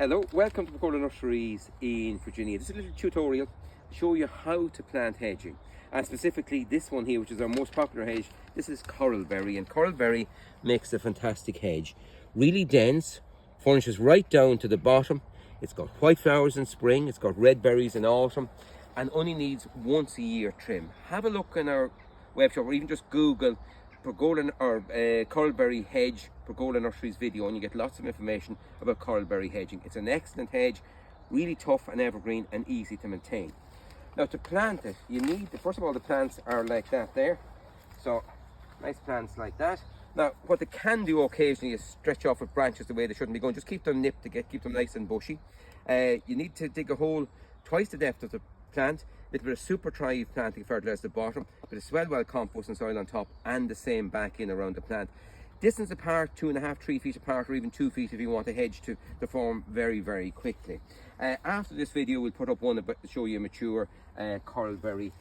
Hello, welcome to Pergola Nurseries in Virginia. This is a little tutorial to show you how to plant hedging. And specifically this one here, which is our most popular hedge, this is coralberry. And coralberry makes a fantastic hedge. Really dense, furnishes right down to the bottom. It's got white flowers in spring, it's got red berries in autumn, and only needs once a year trim. Have a look in our web shop, or even just Google Pergola or coralberry hedge Pergola Nurseries video, and you get lots of information about coralberry hedging. It's an excellent hedge, really tough and evergreen and easy to maintain. Now to plant it, you need, first of all, the plants are like that there. So nice plants like that. Now what they can do occasionally is stretch off with branches the way they shouldn't be going. Just keep them nipped to keep them nice and bushy. You need to dig a hole twice the depth of the plant, a little bit of super thrive planting fertilizer at the bottom, a bit of swell well compost and soil on top, and the same back in around the plant. Distance apart, 2.5 3 feet apart, or even 2 feet if you want a hedge to form very quickly. After this video we'll put up one to show you a mature coralberry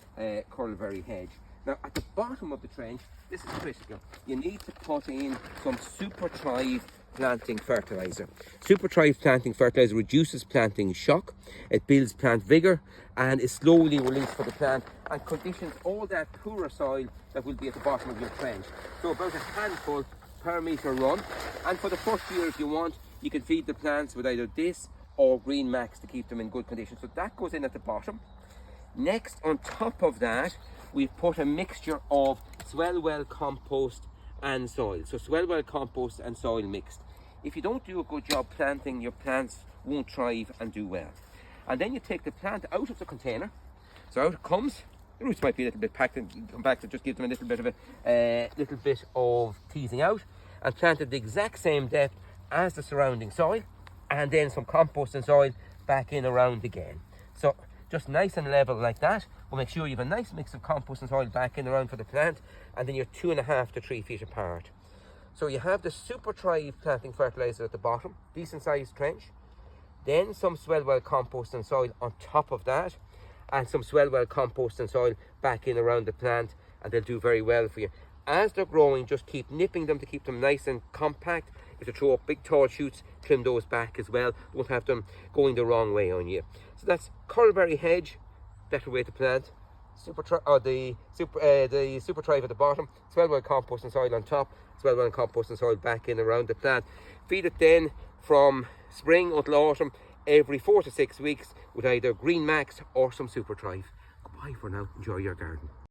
hedge. Now at the bottom of the trench, this is critical, you need to put in some super thrive planting fertilizer. Super thrive planting fertilizer reduces planting shock, it builds plant vigor, and is slowly released for the plant and conditions all that poorer soil that will be at the bottom of your trench. So about a handful per metre run, and for the first year if you want, you can feed the plants with either this or Green Max to keep them in good condition. So that goes in at the bottom. Next, on top of that, we've put a mixture of swell well compost and soil. So swell well compost and soil mixed. If you don't do a good job planting, your plants won't thrive and do well. And then you take the plant out of the container. So out it comes. The roots might be a little bit packed and compacted, just give them a little bit of teasing out, and plant at the exact same depth as the surrounding soil, and then some compost and soil back in around again. So just nice and level like that. We'll make sure you have a nice mix of compost and soil back in around for the plant, and then you're 2.5 to 3 feet apart. So you have the super thrive planting fertilizer at the bottom, decent sized trench, then some swell well compost and soil on top of that, and some swell well compost and soil back in around the plant, and they'll do very well for you. As they're growing, just keep nipping them to keep them nice and compact. If you throw up big tall shoots, trim those back as well. Don't have them going the wrong way on you. So that's coralberry hedge, better way to plant. The super thrive at the bottom, swell well compost and soil on top, swell well compost and soil back in around the plant. Feed it then from spring until autumn, every 4 to 6 weeks, with either Green Max or some super thrive. Goodbye for now. Enjoy your garden.